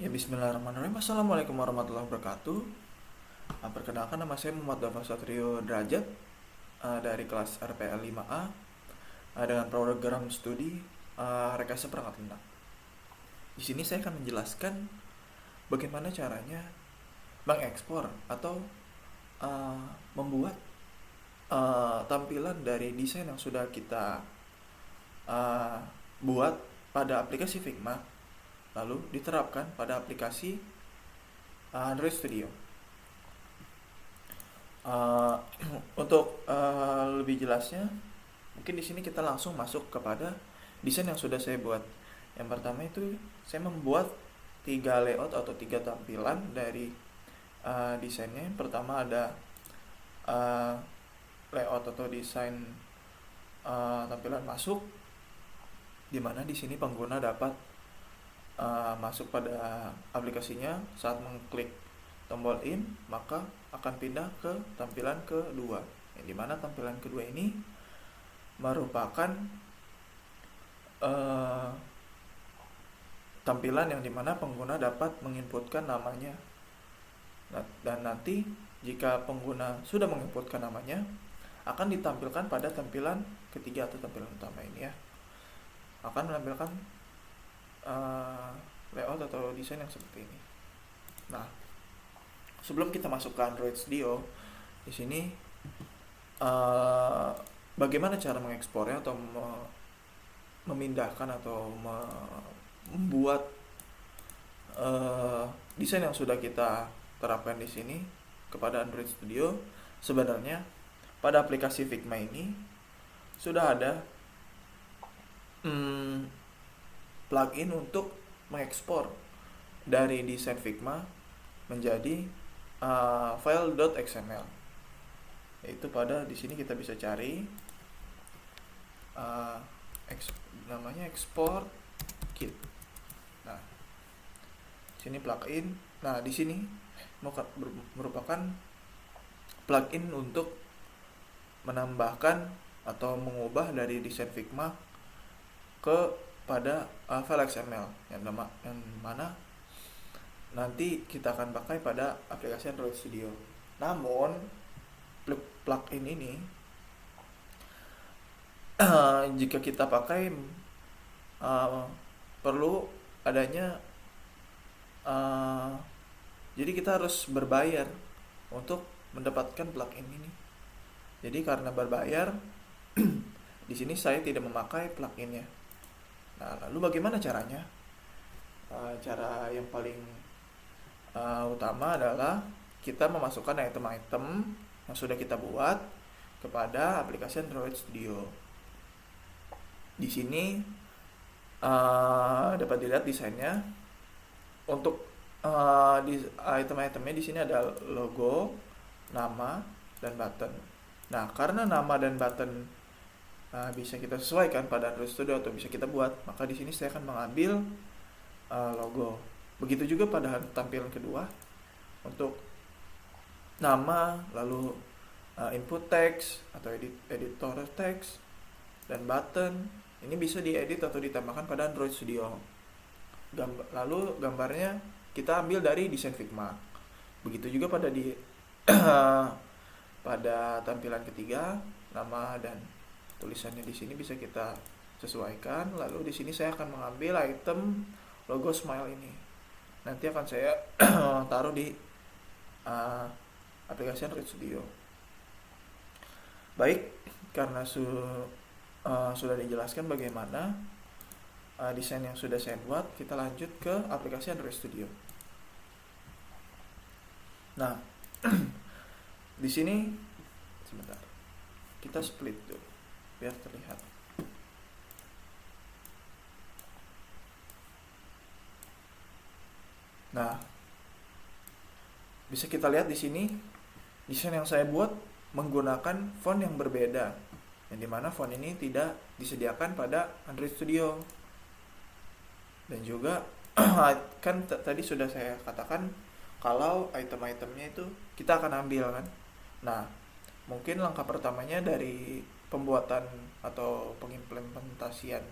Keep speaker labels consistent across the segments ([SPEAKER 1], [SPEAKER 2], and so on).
[SPEAKER 1] Ya, bismillahirrahmanirrahim. Assalamualaikum warahmatullahi wabarakatuh. Perkenalkan, nama saya Muhammad Dava Satrio Derajat, dari kelas RPL 5A, dengan program studi rekayasa perangkat lunak. Di sini saya akan menjelaskan bagaimana caranya mengekspor atau membuat tampilan dari desain yang sudah kita buat pada aplikasi Figma, lalu diterapkan pada aplikasi Android Studio. Uh, untuk lebih jelasnya, mungkin di sini kita langsung masuk kepada desain yang sudah saya buat. Yang pertama itu saya membuat 3 layout atau 3 tampilan dari desainnya. Yang pertama ada uh, layout atau desain tampilan masuk, di mana di sini pengguna dapat masuk pada aplikasinya saat mengklik tombol in, maka akan pindah ke tampilan kedua, yang dimana tampilan kedua ini merupakan tampilan yang dimana pengguna dapat menginputkan namanya. Dan nanti jika pengguna sudah menginputkan namanya, akan ditampilkan pada tampilan ketiga atau tampilan utama ini ya, akan menampilkan layout atau desain yang seperti ini. Nah, sebelum kita masuk ke Android Studio, di sini bagaimana cara mengekspornya atau memindahkan atau membuat desain yang sudah kita terapkan di sini kepada Android Studio. Sebenarnya pada aplikasi Figma ini sudah ada plugin untuk mengekspor dari desain Figma menjadi file.xml, yaitu pada di sini kita bisa cari namanya export kit. Nah, sini plugin. Nah, di sini merupakan plugin untuk menambahkan atau mengubah dari desain Figma pada file XML yang mana nanti kita akan pakai pada aplikasi Android Studio. Namun plugin ini jika kita pakai perlu adanya jadi kita harus berbayar untuk mendapatkan plugin ini. Jadi karena berbayar, di sini saya tidak memakai pluginnya. Nah, lalu bagaimana caranya? Cara yang paling utama adalah kita memasukkan item-item yang sudah kita buat kepada aplikasi Android Studio. Di sini dapat dilihat desainnya. Untuk item-itemnya di sini ada logo, nama, dan button. Nah, karena nama dan button bisa kita sesuaikan pada Android Studio atau bisa kita buat, maka di sini saya akan mengambil logo. Begitu juga pada tampilan kedua untuk nama, lalu input text atau editor text, dan button ini bisa diedit atau ditambahkan pada Android Studio. Lalu gambarnya kita ambil dari desain Figma. Begitu juga pada pada tampilan ketiga, nama dan tulisannya di sini bisa kita sesuaikan. Lalu di sini saya akan mengambil item logo smile ini. Nanti akan saya taruh di aplikasi Android Studio. Baik, karena sudah dijelaskan bagaimana desain yang sudah saya buat, kita lanjut ke aplikasi Android Studio. Nah, di sini sebentar, kita split dulu biar terlihat. Nah, bisa kita lihat di sini desain yang saya buat menggunakan font yang berbeda, yang dimana font ini tidak disediakan pada Android Studio. Dan juga kan tadi sudah saya katakan kalau item-itemnya itu kita akan ambil kan. Nah, mungkin langkah pertamanya dari pembuatan atau pengimplementasian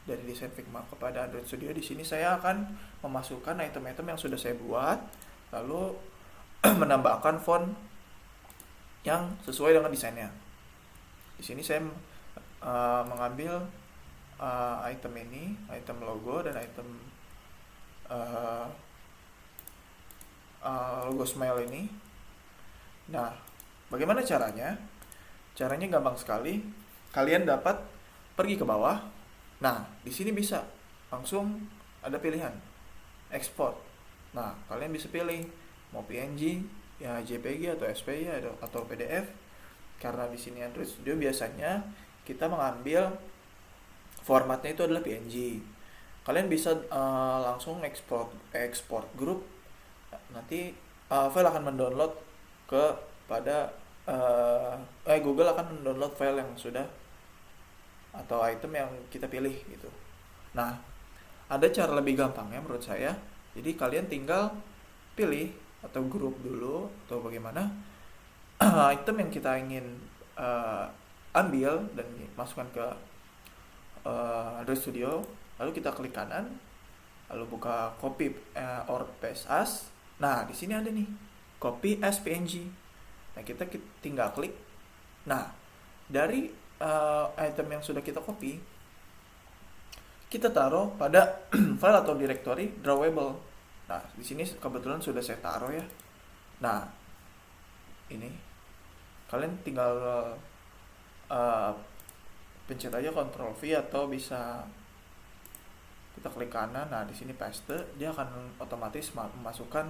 [SPEAKER 1] dari desain Figma kepada Android Studio. Di sini saya akan memasukkan item-item yang sudah saya buat, lalu menambahkan font yang sesuai dengan desainnya. Di sini saya mengambil item ini, item logo dan item logo smile ini. Nah, bagaimana caranya? Caranya gampang sekali. Kalian dapat pergi ke bawah. Nah, di sini bisa langsung ada pilihan export. Nah, kalian bisa pilih mau PNG, ya JPG atau SVG atau PDF. Karena di sini Android Studio biasanya kita mengambil formatnya itu adalah PNG. Kalian bisa langsung export grup. Nanti file akan mendownload kepada Google akan mendownload file yang sudah atau item yang kita pilih gitu. Nah, ada cara lebih gampangnya menurut saya. Jadi kalian tinggal pilih atau grup dulu atau bagaimana item yang kita ingin ambil dan masukkan ke Android Studio. Lalu kita klik kanan, lalu buka copy or paste as. Nah, di sini ada nih copy as PNG. Nah, kita tinggal klik. Nah, dari item yang sudah kita copy, kita taruh pada file atau directory drawable. Nah, di sini kebetulan sudah saya taruh ya. Nah, ini kalian tinggal pencet aja Ctrl V atau bisa kita klik kanan. Nah, di sini paste, dia akan otomatis memasukkan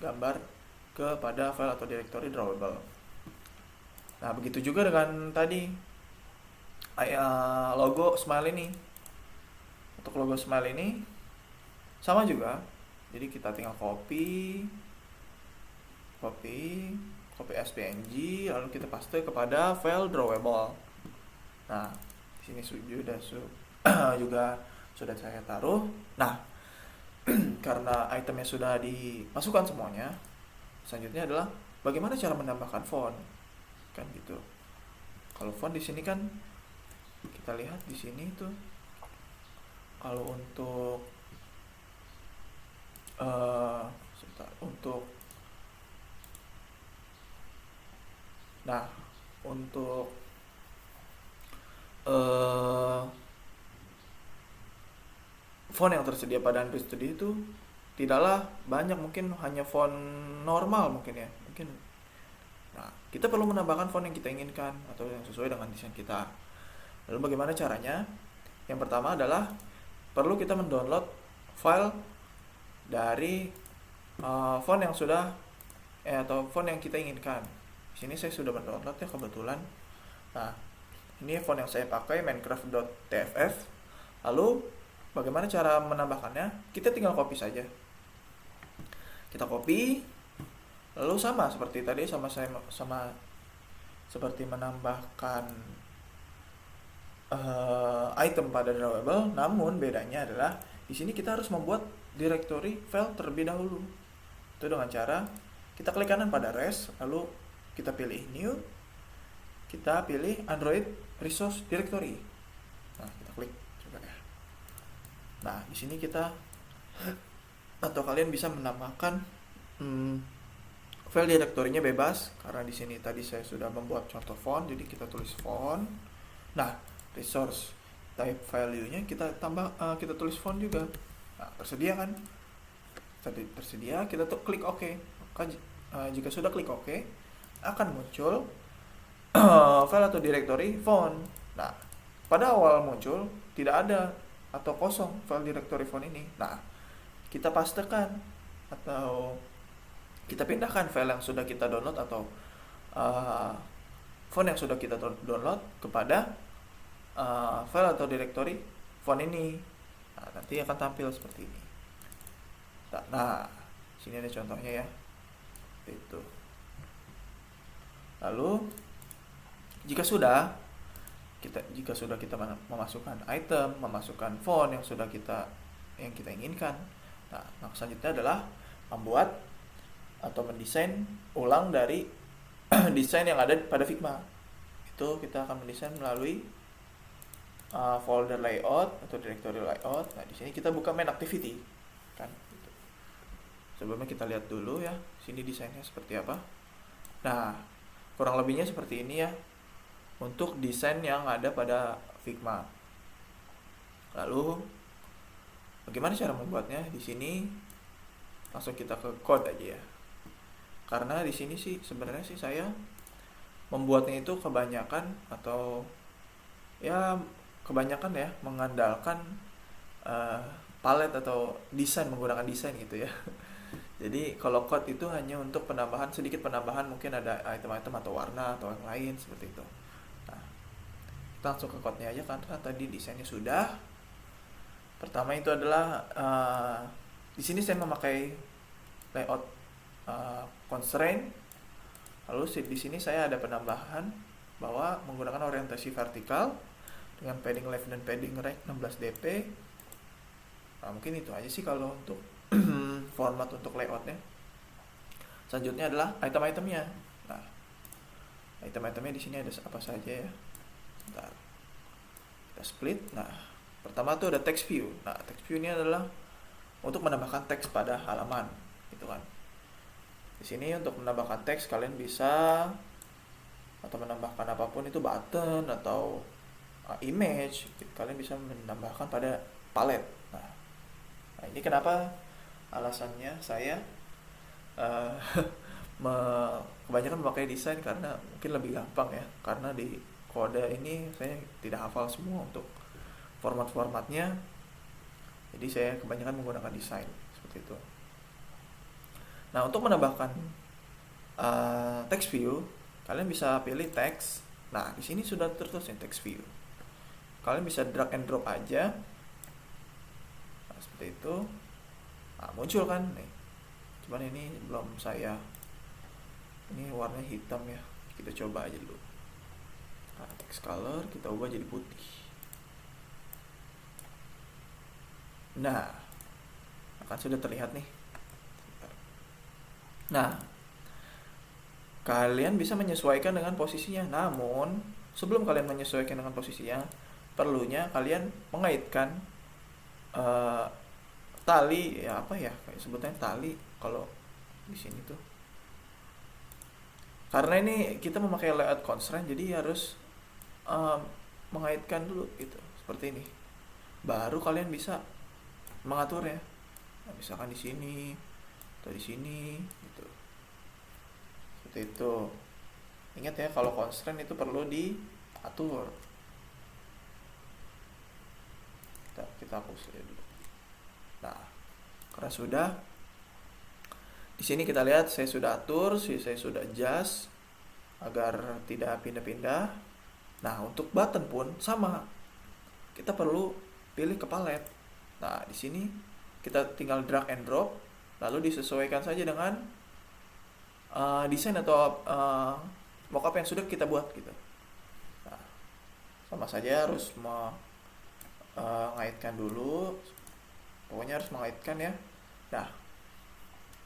[SPEAKER 1] gambar kepada file atau directory drawable. Nah, begitu juga dengan tadi logo smile ini. Untuk logo smile ini sama juga. Jadi kita tinggal copy as PNG, lalu kita paste kepada file drawable. Nah, di sini juga sudah saya taruh. Nah, karena itemnya sudah dimasukkan semuanya, selanjutnya adalah bagaimana cara menambahkan font, kan gitu. Kalau font di sini kan kita lihat di sini tuh, kalau untuk font yang tersedia pada Android Studio itu tidaklah banyak, mungkin hanya font normal mungkin ya. Nah, kita perlu menambahkan font yang kita inginkan atau yang sesuai dengan desain kita. Lalu bagaimana caranya? Yang pertama adalah perlu kita mendownload file dari font yang sudah atau font yang kita inginkan. Di sini saya sudah mendownload ya kebetulan. Nah, ini font yang saya pakai, minecraft.tff. Lalu bagaimana cara menambahkannya? Kita tinggal copy saja. Kita copy, lalu sama seperti tadi, sama seperti menambahkan item pada drawable. Namun bedanya adalah di sini kita harus membuat directory file terlebih dahulu. Itu dengan cara kita klik kanan pada res, lalu kita pilih new, kita pilih Android Resource Directory. Nah, kita klik coba ya. Nah, di sini kita atau kalian bisa menambahkan file directory-nya bebas, karena di sini tadi saya sudah membuat contoh font, jadi kita tulis font. Nah, resource type value-nya kita kita tulis font juga. Nah, tersedia kan? Tersedia, kita tuh klik OK. Jika sudah klik OK, akan muncul file atau directory font. Nah, pada awal muncul tidak ada atau kosong file directory font ini. Nah, kita pastekan atau kita pindahkan file yang sudah kita download atau font yang sudah kita download kepada file atau directory font ini. Nah, nanti akan tampil seperti ini. Nah, sini ada contohnya ya. Itu. Lalu jika sudah kita memasukkan item, memasukkan font yang kita inginkan. Nah, selanjutnya adalah membuat atau mendesain ulang dari desain yang ada pada Figma. Itu kita akan mendesain melalui folder layout atau directory layout. Nah, di sini kita buka main activity kan gitu. Sebelumnya kita lihat dulu ya sini desainnya seperti apa. Nah, kurang lebihnya seperti ini ya untuk desain yang ada pada Figma. Lalu bagaimana cara membuatnya? Di sini langsung kita ke code aja ya. Karena di sini sih sebenarnya sih saya membuatnya itu kebanyakan atau ya kebanyakan ya mengandalkan palet atau desain, menggunakan desain gitu ya. Jadi kalau code itu hanya untuk penambahan, sedikit penambahan, mungkin ada item-item atau warna atau yang lain seperti itu. Nah, kita langsung ke code-nya aja karena tadi desainnya sudah. Pertama itu adalah di sini saya memakai layout constraint. Lalu di sini saya ada penambahan bahwa menggunakan orientasi vertikal dengan padding left dan padding right 16 dp. Nah, mungkin itu aja sih kalau untuk format untuk layoutnya. Selanjutnya adalah item-itemnya. Nah, item-itemnya di sini ada apa saja ya. Bentar. Kita split. Nah, pertama tuh ada text view. Nah, text view ini adalah untuk menambahkan teks pada halaman, gitu kan. Di sini untuk menambahkan teks kalian bisa atau menambahkan apapun itu button atau image, kalian bisa menambahkan pada palet. Nah, ini kenapa alasannya saya kebanyakan memakai desain karena mungkin lebih gampang ya. Karena di kode ini saya tidak hafal semua untuk format-formatnya. Jadi saya kebanyakan menggunakan desain seperti itu. Nah, untuk menambahkan text view, kalian bisa pilih text. Nah, di sini sudah tertulis text view. Kalian bisa drag and drop aja. Nah, seperti itu. Nah, muncul kan nih. Cuman ini belum saya. Ini warnanya hitam ya. Kita coba aja dulu. Nah, text color kita ubah jadi putih. Nah, akan sudah terlihat nih. Nah, kalian bisa menyesuaikan dengan posisinya. Namun, sebelum kalian menyesuaikan dengan posisinya, perlunya kalian mengaitkan tali ya, apa ya kayak sebutnya tali kalau di sini tuh. Karena ini kita memakai layout constraint, jadi harus mengaitkan dulu gitu, seperti ini. Baru kalian bisa mengaturnya. Nah, misalkan di sini atau di sini gitu. Seperti itu. Ingat ya, kalau constraint itu perlu diatur. Kita hapus dulu. Nah, karena sudah, di sini kita lihat saya sudah atur, saya sudah adjust agar tidak pindah-pindah. Nah, untuk button pun sama. Kita perlu pilih ke palet. Nah, di sini kita tinggal drag and drop, lalu disesuaikan saja dengan desain atau mockup yang sudah kita buat gitu. Nah, sama saja harus mengaitkan dulu. Pokoknya harus mengaitkan ya. Nah,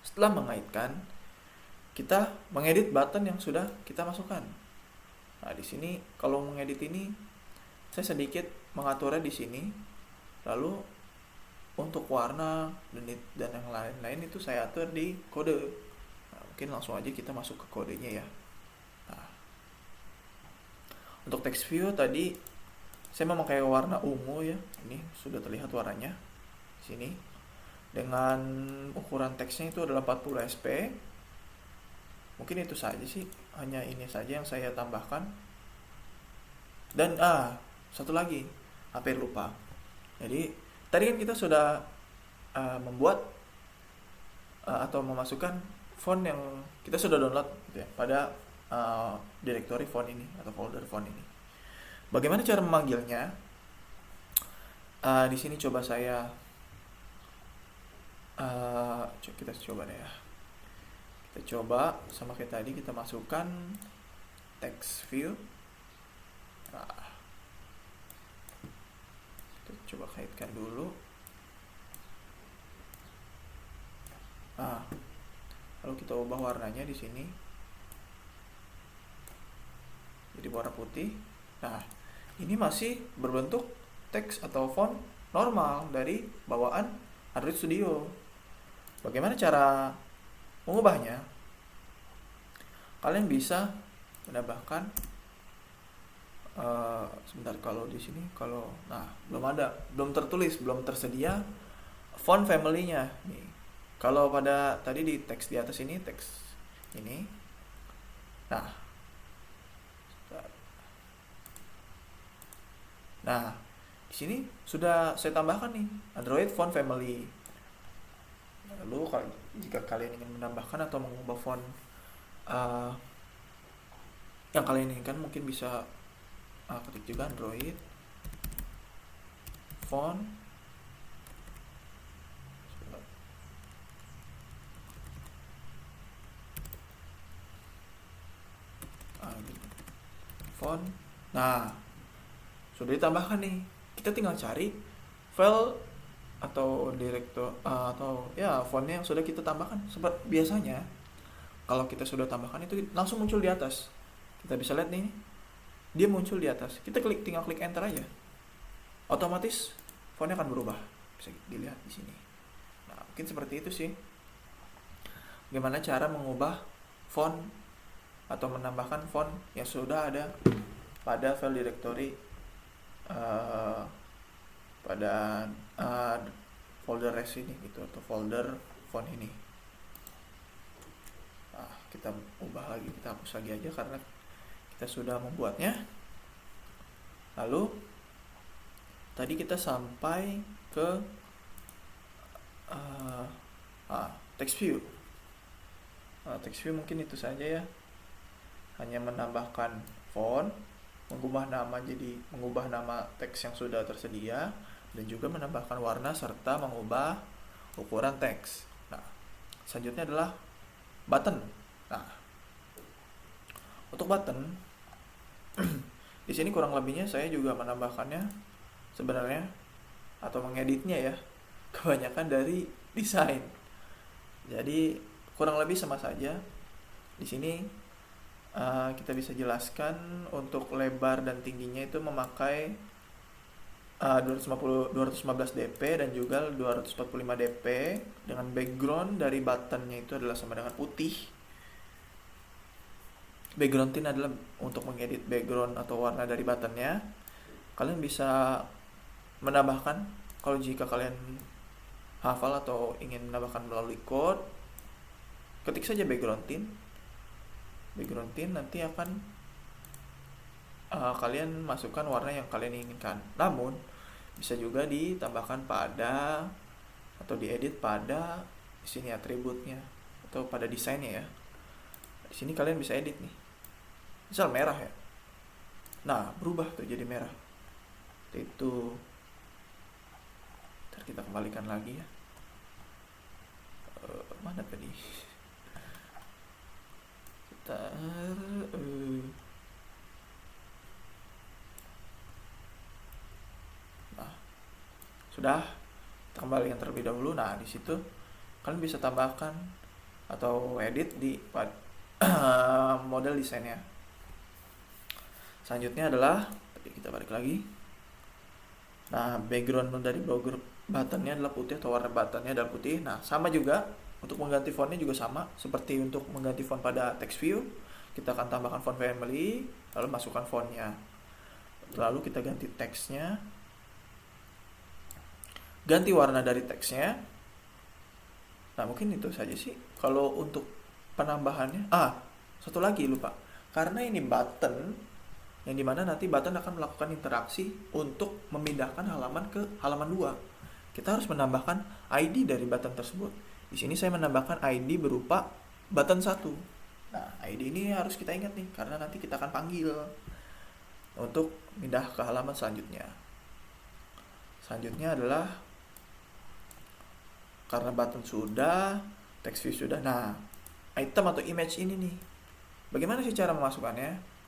[SPEAKER 1] setelah mengaitkan, kita mengedit button yang sudah kita masukkan. Nah, di sini kalau mengedit ini saya sedikit mengaturnya di sini. Lalu untuk warna dan yang lain-lain itu saya atur di kode. Nah, mungkin langsung aja kita masuk ke kodenya ya. Nah, untuk text view tadi saya memakai warna ungu ya. Ini sudah terlihat warnanya di sini. Dengan ukuran teksnya itu adalah 40 sp. Mungkin itu saja sih, hanya ini saja yang saya tambahkan. Dan satu lagi, hampir lupa. Jadi tadi kan kita sudah membuat atau memasukkan font yang kita sudah download gitu ya, pada directory font ini atau folder font ini. Bagaimana cara memanggilnya? Di sini coba saya kita coba deh ya. Kita coba sama kayak tadi, kita masukkan text view. Nah, kita coba kaitkan dulu. Lalu kita ubah warnanya di sini jadi warna putih. Nah, ini masih berbentuk teks atau font normal dari bawaan Android Studio. Bagaimana cara mengubahnya? Kalian bisa menambahkan sebentar, kalau di sini belum tertulis, belum tersedia font family-nya nih. Kalau pada tadi di teks di atas ini, teks ini. Nah, di sini sudah saya tambahkan nih Android Font Family. Lalu jika kalian ingin menambahkan atau mengubah font yang kalian inginkan, mungkin bisa ketik juga Android Font font. Nah, sudah ditambahkan nih. Kita tinggal cari file atau direktor atau ya fontnya yang sudah kita tambahkan. Seperti biasanya kalau kita sudah tambahkan itu langsung muncul di atas. Kita bisa lihat nih, dia muncul di atas. Kita tinggal klik enter aja. Otomatis fontnya akan berubah. Bisa dilihat di sini. Nah, mungkin seperti itu sih. Bagaimana cara mengubah font atau menambahkan font yang sudah ada pada file directory pada folder res ini gitu, atau folder font ini. Nah, kita ubah lagi, kita hapus lagi aja karena kita sudah membuatnya. Lalu tadi kita sampai ke text view. Text view mungkin itu saja ya, hanya menambahkan font, mengubah nama teks yang sudah tersedia, dan juga menambahkan warna serta mengubah ukuran teks. Nah, selanjutnya adalah button. Nah, untuk button di sini kurang lebihnya saya juga menambahkannya sebenarnya atau mengeditnya ya, kebanyakan dari desain. Jadi kurang lebih sama saja. Di sini kita bisa jelaskan untuk lebar dan tingginya itu memakai 215 dp dan juga 245 dp, dengan background dari buttonnya itu adalah sama dengan putih. Background tint adalah untuk mengedit background atau warna dari buttonnya. Kalian bisa menambahkan, kalau jika kalian hafal atau ingin menambahkan melalui code, ketik saja background tint. Background tint nanti akan kalian masukkan warna yang kalian inginkan. Namun bisa juga ditambahkan pada atau diedit pada di sini atributnya atau pada desainnya ya. Di sini kalian bisa edit nih. Misal merah ya. Nah, berubah tuh jadi merah. Itu ntar kita kembalikan lagi ya. Mana tadi? Nah, sudah, kita kembalikan terlebih dahulu. Nah, di situ kalian bisa tambahkan atau edit di model desainnya. Selanjutnya adalah tadi kita balik lagi. Nah, background dari buttonnya adalah putih atau warna buttonnya adalah putih. Nah, sama juga untuk mengganti fontnya juga sama seperti untuk mengganti font pada text view. Kita akan tambahkan font family, lalu masukkan fontnya, lalu kita ganti teksnya, ganti warna dari teksnya. Nah, mungkin itu saja sih kalau untuk penambahannya. Satu lagi lupa, karena ini button yang dimana nanti button akan melakukan interaksi untuk memindahkan halaman ke halaman 2. Kita harus menambahkan ID dari button tersebut. Di sini saya menambahkan ID berupa button 1. Nah, ID ini harus kita ingat nih, karena nanti kita akan panggil untuk pindah ke halaman selanjutnya. Selanjutnya adalah karena button sudah, text view sudah. Nah, item atau image ini nih, bagaimana sih cara memasukkannya?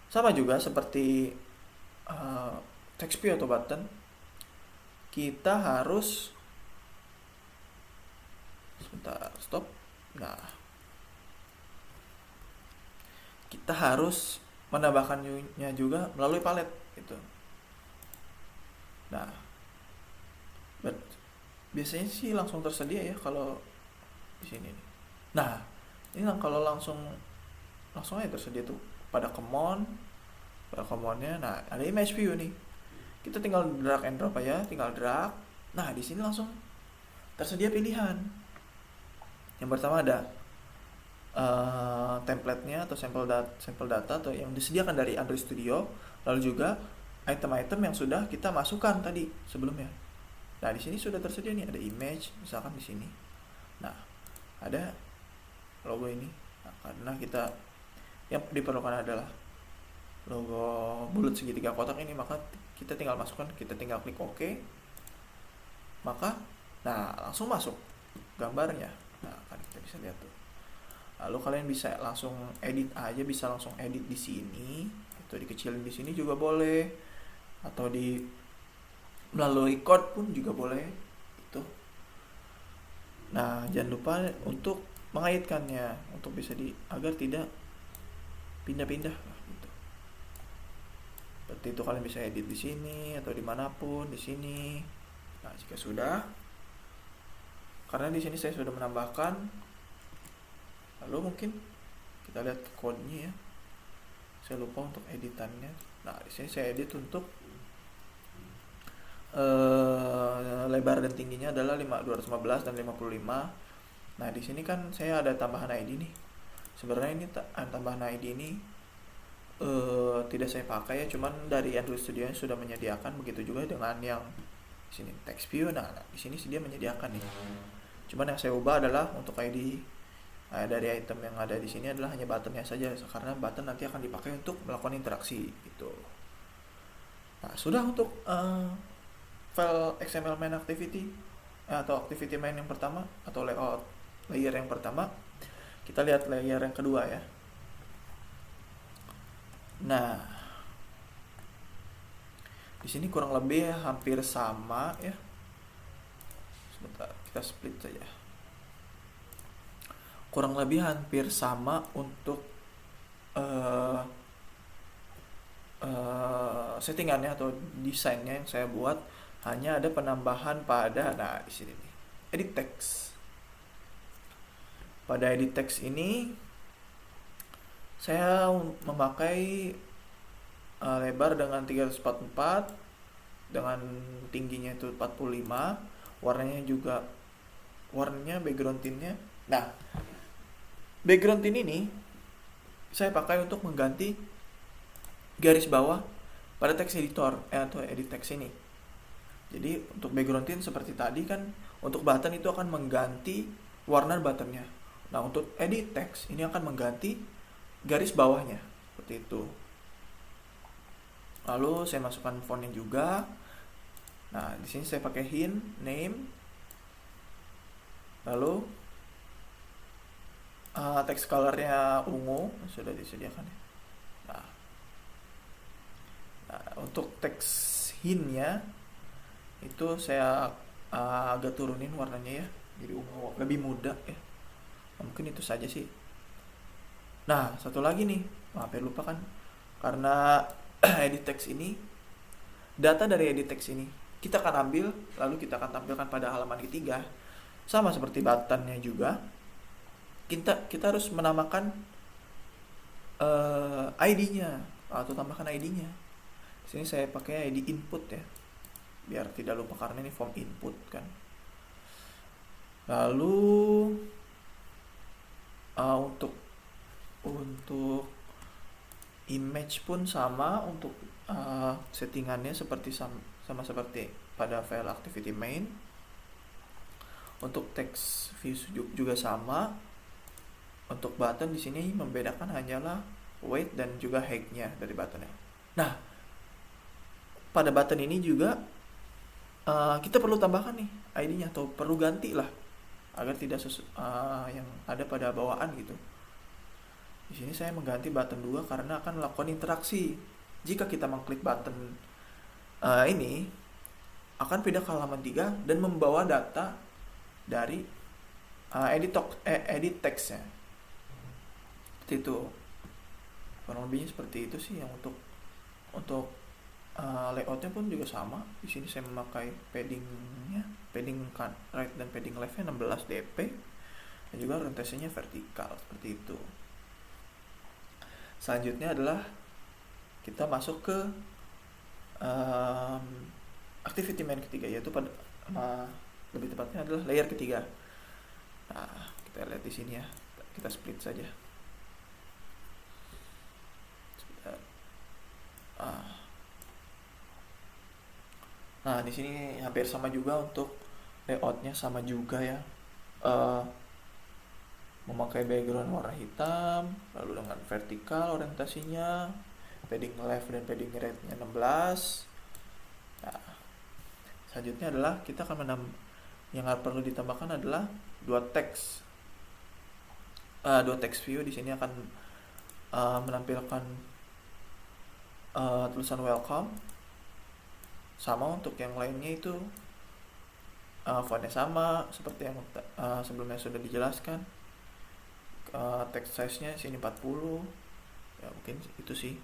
[SPEAKER 1] Sama juga seperti text view atau button, kita harus stop. Nah, kita harus menambahkannya juga melalui palet. gitu. Nah, biasanya sih langsung tersedia ya kalau di sini. Nah, ini kalau langsung aja tersedia tuh pada common-nya. Nah, ada image view nih. Kita tinggal drag and drop aja, tinggal drag. Nah, di sini langsung tersedia pilihan. Yang pertama ada template-nya atau sampel data atau yang disediakan dari Android Studio, lalu juga item-item yang sudah kita masukkan tadi sebelumnya. Nah, di sini sudah tersedia nih, ada image misalkan di sini. Nah, ada logo ini. Nah, karena kita yang diperlukan adalah logo bulat segitiga kotak ini, maka kita tinggal masukkan, kita tinggal klik OK. Maka nah, langsung masuk gambarnya. Nah, kan kita bisa lihat tuh. Lalu kalian bisa langsung edit aja, bisa langsung edit di sini. Itu dikecilin di sini juga boleh. Atau melalui code pun juga boleh. Itu. Nah, jangan lupa untuk mengaitkannya untuk bisa agar tidak pindah-pindah gitu. Seperti itu, kalian bisa edit di sini atau dimanapun di sini. Nah, jika sudah, karena di sini saya sudah menambahkan. Lalu mungkin kita lihat kodenya ya. Saya lupa untuk editannya. Nah, di sini saya edit untuk lebar dan tingginya adalah 215 dan 55. Nah, di sini kan saya ada tambahan ID nih. Sebenarnya ini tambahan ID ini tidak saya pakai ya, cuman dari Android Studio sudah menyediakan. Begitu juga dengan yang di sini text view. Nah, di sini dia menyediakan nih. Cuman yang saya ubah adalah untuk ID dari item yang ada di sini adalah hanya buttonnya saja, karena button nanti akan dipakai untuk melakukan interaksi gitu. Nah, sudah untuk file XML main activity atau activity main yang pertama atau layout layer yang pertama. Kita lihat layer yang kedua ya. Nah, di sini kurang lebih hampir sama ya. Sebentar, kita split saja. Kurang lebih hampir sama untuk settingannya atau desainnya yang saya buat. Hanya ada penambahan pada, nah di sini nih, edit text. Pada edit text ini saya memakai lebar dengan 344, dengan tingginya itu 45, warnanya background tint-nya. Nah, background tint ini saya pakai untuk mengganti garis bawah pada text editor atau edit text ini. Jadi untuk background tint seperti tadi kan, untuk button itu akan mengganti warna buttonnya. Nah, untuk edit text ini akan mengganti garis bawahnya seperti itu. Lalu saya masukkan fontnya juga. Nah, di sini saya pakai hint name. Lalu text colornya ungu sudah disediakan. Nah, untuk text hintnya itu saya agak turunin warnanya ya, jadi ungu lebih muda ya. Mungkin itu saja sih. Nah, satu lagi nih, hampir lupa kan, karena edit text ini, data dari edit text ini kita akan ambil, lalu kita akan tampilkan pada halaman ketiga. Sama seperti buttonnya juga, kita harus menamakan ID-nya atau tambahkan ID-nya. Di sini saya pakai ID input ya, biar tidak lupa karena ini form input kan. Lalu untuk image pun sama, untuk settingannya sama seperti pada file activity main. Untuk text view juga sama. Untuk button di sini membedakan hanyalah weight dan juga height-nya dari buttonnya. Nah, pada button ini juga kita perlu tambahkan nih ID-nya, atau perlu ganti lah agar tidak yang ada pada bawaan gitu. Di sini saya mengganti button 2 karena akan melakukan interaksi. Jika kita mengklik button ini, akan pindah ke halaman 3 dan membawa data dari edit text-nya. Seperti itu. Kurang lebihnya seperti itu sih yang untuk layoutnya pun juga sama. Di sini saya memakai paddingnya, padding right dan padding leftnya 16 dp, dan juga orientasinya vertikal seperti itu. Selanjutnya adalah kita masuk ke activity main ketiga, yaitu pada lebih tepatnya adalah layer ketiga. Nah, kita lihat di sini ya, kita split saja. Nah, di sini hampir sama juga untuk layoutnya, sama juga ya. Memakai background warna hitam, lalu dengan vertikal orientasinya, padding left dan padding right-nya 16. Nah, selanjutnya adalah kita akan yang perlu ditambahkan adalah dua text view. Di sini akan menampilkan tulisan welcome. Sama untuk yang lainnya itu fontnya sama seperti yang sebelumnya sudah dijelaskan. Text size-nya sini 40. Ya, mungkin itu sih.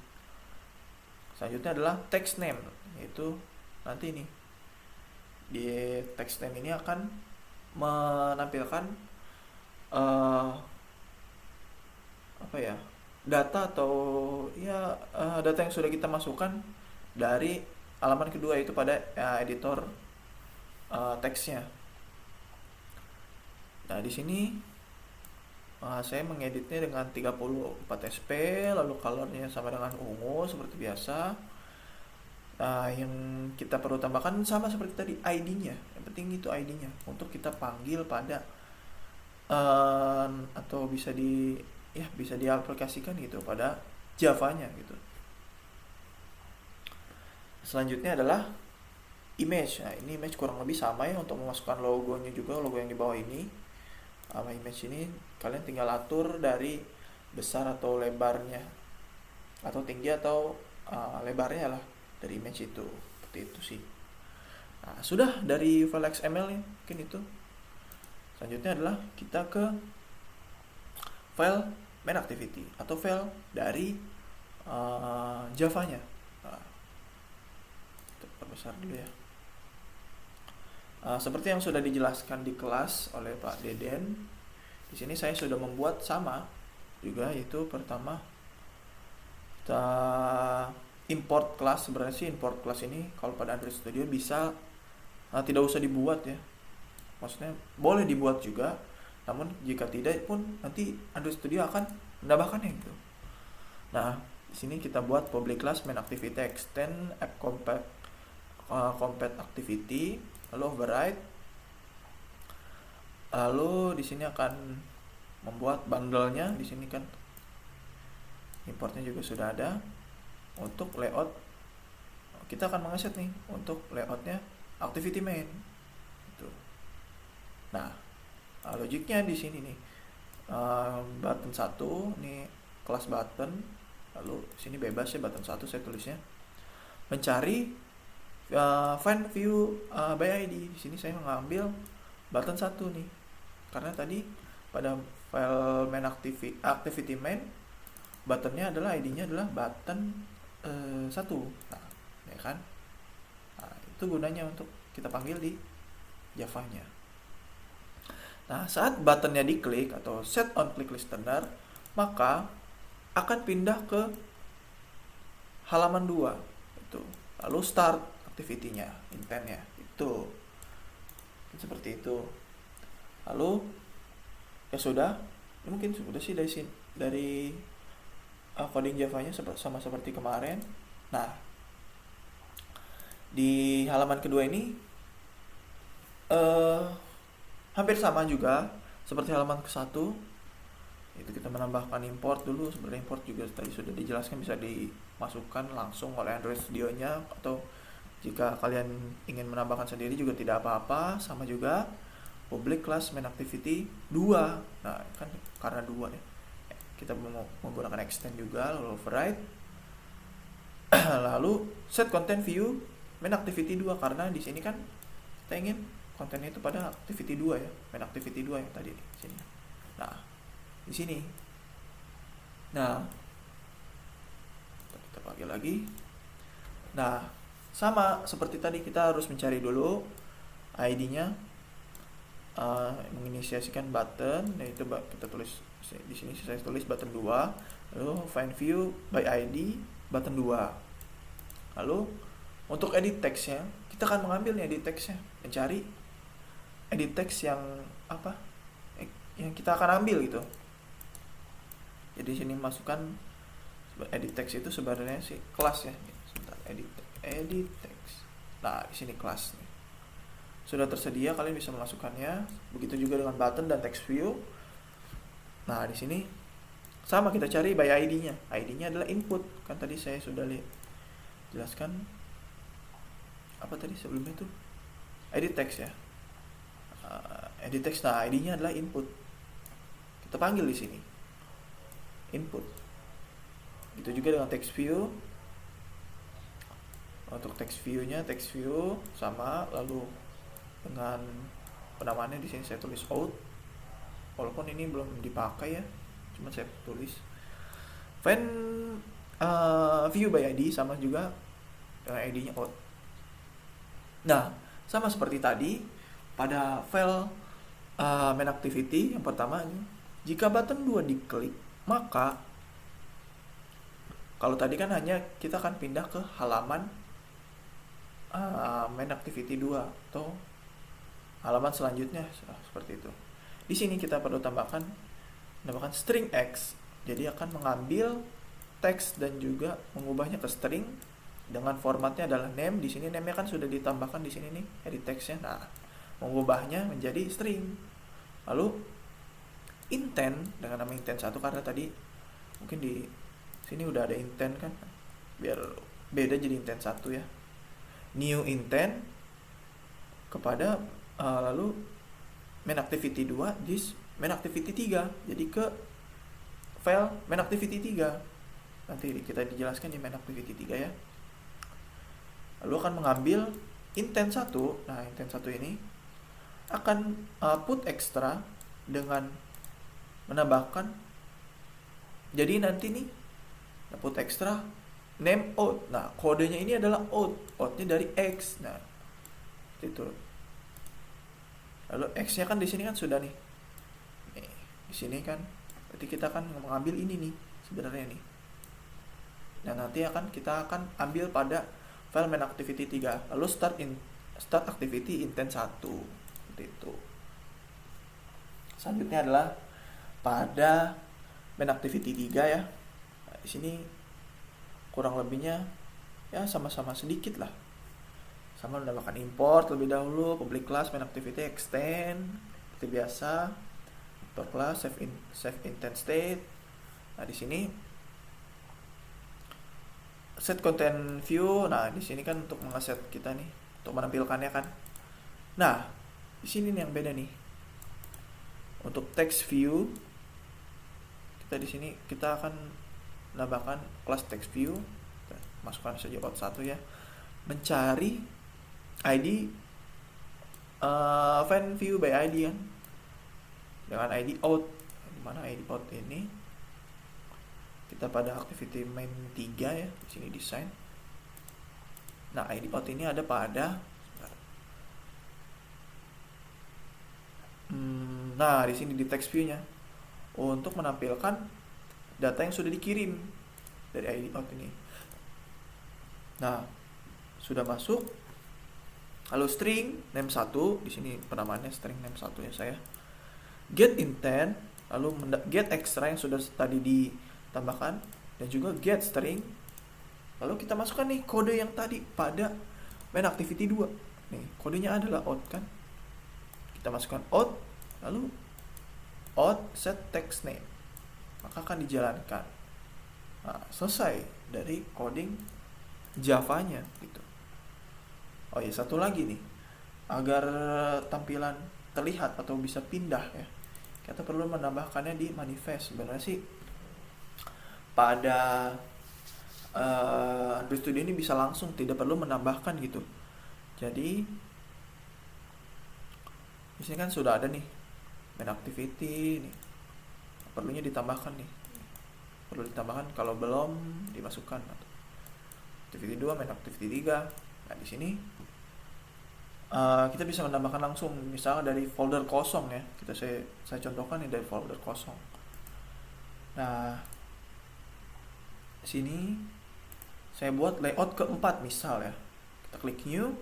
[SPEAKER 1] Selanjutnya adalah text name, yaitu nanti ini di text name ini akan menampilkan data atau ya data yang sudah kita masukkan dari halaman kedua, itu pada editor teksnya. Nah, di sini saya mengeditnya dengan 34 sp, lalu colornya sama dengan ungu seperti biasa. Yang kita perlu tambahkan sama seperti tadi, ID-nya. Yang penting itu ID-nya untuk kita panggil pada atau bisa diaplikasikan gitu pada Java-nya gitu. Selanjutnya adalah image. Nah, ini image kurang lebih sama ya, untuk memasukkan logonya juga, logo yang di bawah ini. Image ini kalian tinggal atur dari besar atau lebarnya, atau tinggi atau lebarnya lah dari image itu, seperti itu sih. Nah, sudah dari file XML nya mungkin itu. Selanjutnya adalah kita ke file main activity atau file dari Java-nya. Nah, kita perbesar dulu ya. Seperti yang sudah dijelaskan di kelas oleh Pak Deden, di sini saya sudah membuat sama juga, yaitu pertama kita import class. Sebenarnya sih import class ini kalau pada Android Studio bisa tidak usah dibuat ya, maksudnya boleh dibuat juga, namun jika tidak pun nanti Android Studio akan menambahkannya gitu. Nah, di sini kita buat public class main activity extend app compat activity, lalu override. Lalu di sini akan membuat bundle-nya. Di sini kan importnya juga sudah ada. Untuk layout kita akan mengeset nih untuk layoutnya activity main gitu. Nah, logiknya di sini nih, button 1 ini kelas button, lalu sini bebas ya, button 1 saya tulisnya mencari find view by ID. Di sini saya mengambil button 1 nih, karena tadi pada file main activity main buttonnya adalah ID-nya adalah button 1. Nah, ya kan? Nah, itu gunanya untuk kita panggil di Java-nya. Nah, saat buttonnya diklik atau set on click listener, maka akan pindah ke halaman 2 itu. Lalu start activity-nya, intent-nya itu seperti itu. Lalu ya sudah, ini mungkin sudah sih dari coding Java-nya sama seperti kemarin. Nah, di halaman kedua ini hampir sama juga seperti halaman ke-1. Itu kita menambahkan import dulu. Sebenarnya import juga tadi sudah dijelaskan, bisa dimasukkan langsung oleh Android Studio-nya, atau jika kalian ingin menambahkan sendiri juga tidak apa-apa. Sama juga public class main activity 2. Nah, kan karena 2 ya, kita menggunakan extend juga, lalu override. Lalu set content view main activity 2, karena di sini kan kita ingin kontennya itu pada activity 2 ya, main activity 2 yang tadi di sini. Nah, di sini. Nah, kita pakai lagi. Nah, Sama seperti tadi, kita harus mencari dulu ID-nya, menginisiasikan button, yaitu kita tulis di sini, saya tulis button 2, lalu find view by ID button 2. Lalu untuk edit text-nya, kita akan mengambil nih edit text-nya, mencari edit text yang apa? Yang kita akan ambil gitu. Jadi sini masukkan edit text itu sebenarnya sih kelas ya. Sebentar, edit text. Nah, di sini kelas nih. Sudah tersedia, kalian bisa memasukkannya. Begitu juga dengan button dan text view. Nah, di sini sama, kita cari by ID-nya. ID-nya adalah input. Kan tadi saya sudah jelaskan apa tadi sebelumnya itu? Edit text ya. Edit text, nah ID-nya adalah input. Kita panggil di sini input. Gitu juga dengan text view. Untuk text view-nya, text view sama, lalu dengan penamaannya di sini saya tulis out. Walaupun ini belum dipakai ya, cuma saya tulis find view by ID, sama juga dengan ID-nya out. Nah, sama seperti tadi pada file main activity yang pertama ini, jika button 2 diklik, maka kalau tadi kan hanya kita akan pindah ke halaman main activity 2 atau halaman selanjutnya seperti itu. Di sini kita perlu tambahkan string x. Jadi akan mengambil teks dan juga mengubahnya ke string dengan formatnya adalah name. Di sini name-nya kan sudah ditambahkan di sini nih, edit text-nya. Nah, mengubahnya menjadi string. Lalu intent dengan nama intent 1, karena tadi mungkin di sini udah ada intent kan, biar beda jadi intent 1 ya. New intent kepada lalu main activity 2 this main activity 3, jadi ke file main activity 3. Nanti kita dijelaskan di main activity 3 ya. Lalu akan mengambil intent 1. Nah, intent 1 ini akan put extra dengan menambahkan, jadi nanti nih put extra name out. Nah, kodenya ini adalah outnya dari x. Nah, itu. Lalu x-nya kan di sini kan sudah nih. Di sini kan berarti kita akan mengambil ini nih sebenarnya nih. Dan nanti kita akan ambil pada file main activity 3. Lalu start activity intent 1. Seperti itu. Selanjutnya adalah pada main activity 3 ya. Nah, di sini kurang lebihnya ya sama-sama sedikit lah. Sama menambahkan import lebih dahulu, public class main activity extend seperti biasa, import class save intent state. Nah, di sini set content view. Nah, di sini kan untuk mengeset kita nih, untuk menampilkannya kan. Nah, di sini nih yang beda nih. Untuk text view, kita di sini kita akan menambahkan kelas text view. Kita masukkan saja out 1 ya. Mencari ID find view by ID kan. Dengan ID out. Di mana ID out ini? Kita pada activity main 3 ya, di sini design. Nah, ID out ini ada pada nah, di sini di text view-nya untuk menampilkan data yang sudah dikirim dari ID out ini. Nah, sudah masuk. Lalu string name 1, di sini penamaannya string name 1 ya saya. Get intent, lalu get extra yang sudah tadi ditambahkan, dan juga get string. Lalu kita masukkan nih kode yang tadi pada main activity 2. Nih, kodenya adalah out kan. Kita masukkan out, lalu out set text name. Maka akan dijalankan. Nah, selesai dari coding Java-nya gitu. Oh ya, satu lagi nih, agar tampilan terlihat atau bisa pindah ya, kita perlu menambahkannya di manifest. Sebenarnya sih pada Android Studio ini bisa langsung, tidak perlu menambahkan gitu. Jadi di sini kan sudah ada nih main activity nih, perlunya ditambahkan nih, perlu ditambahkan kalau belum dimasukkan. Activity 2 main activity 3 Nah, di sini kita bisa menambahkan langsung, misalnya dari folder kosong ya. Saya contohkan nih dari folder kosong. Nah, di sini saya buat layout keempat misal ya. Kita klik new,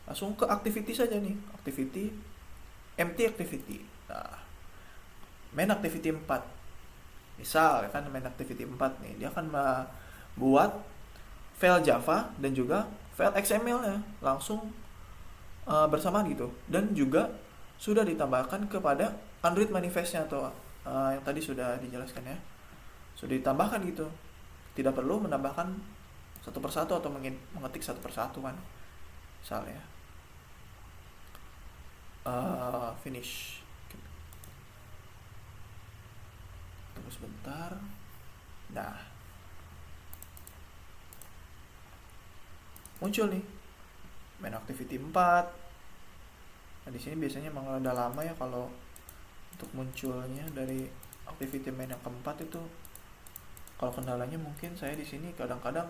[SPEAKER 1] langsung ke activity saja nih, activity, empty activity. Nah, main activity 4. Misal ya kan main activity 4 nih, dia akan membuat file Java dan juga file XML-nya langsung bersamaan gitu. Dan juga sudah ditambahkan kepada Android manifest-nya atau yang tadi sudah dijelaskan ya. Sudah ditambahkan gitu. Tidak perlu menambahkan satu persatu atau mengetik satu persatu kan. Misalnya finish. Tunggu sebentar. Nah, muncul nih main activity 4. Nah, di sini biasanya memang udah lama ya kalau untuk munculnya dari activity main yang keempat itu. Kalau kendalanya mungkin saya di sini kadang-kadang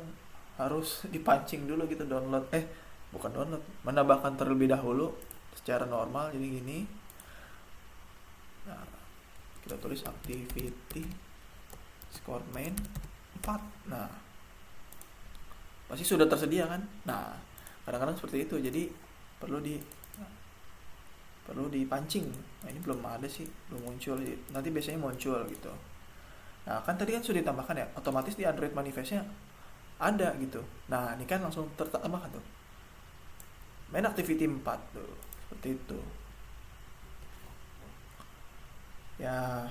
[SPEAKER 1] harus dipancing dulu gitu, bukan download, menambahkan terlebih dahulu secara normal. Jadi gini. Nah, kita tulis activity score main 4. Nah, pasti sudah tersedia kan. Nah, kadang-kadang seperti itu, jadi perlu dipancing. Nah, ini belum ada sih, belum muncul, nanti biasanya muncul gitu. Nah, kan tadi kan sudah ditambahkan ya, otomatis di Android manifest-nya ada gitu. Nah, ini kan langsung tertambahkan tuh main activity 4 tuh, seperti itu ya.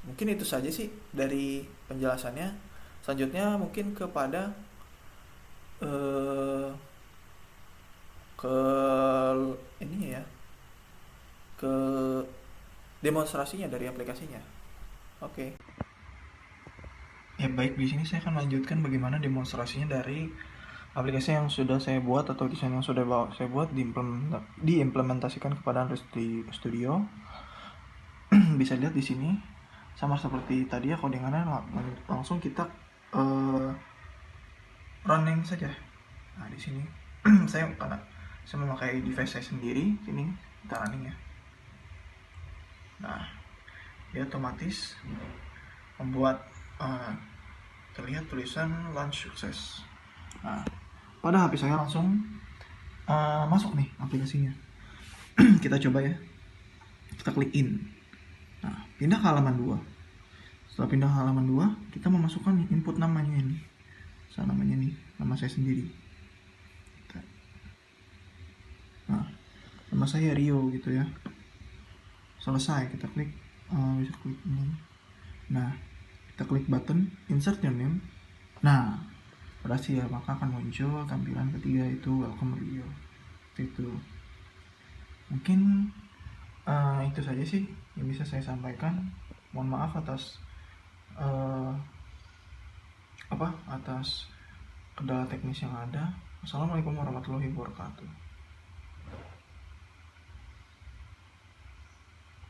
[SPEAKER 1] Mungkin itu saja sih dari penjelasannya. Selanjutnya mungkin kepada ke ini ya, ke demonstrasinya dari aplikasinya. Oke. Ya baik, di sini saya akan lanjutkan bagaimana demonstrasinya dari aplikasi yang sudah saya buat atau desain yang sudah saya buat diimplementasikan kepada Android Studio. Bisa lihat di sini sama seperti tadi ya, codingannya langsung kita running saja. Nah, di sini saya memakai device saya sendiri, sini kita running ya. Nah, dia otomatis membuat terlihat tulisan launch sukses. Nah, pada HP saya langsung masuk nih aplikasinya. Kita coba ya. Kita klik in. Nah, pindah ke halaman 2. Setelah pindah ke halaman 2, kita memasukkan input namanya ini. Namanya nih, nama saya sendiri. Nah, nama saya Rio gitu ya. Selesai, kita klik bisa klik ini. Nah, kita klik button insert your name. Nah, berhasil, maka akan muncul tampilan ketiga itu welcome Rio. Itu mungkin itu saja sih yang bisa saya sampaikan. Mohon maaf atas atas kendala teknis yang ada. Assalamualaikum warahmatullahi wabarakatuh.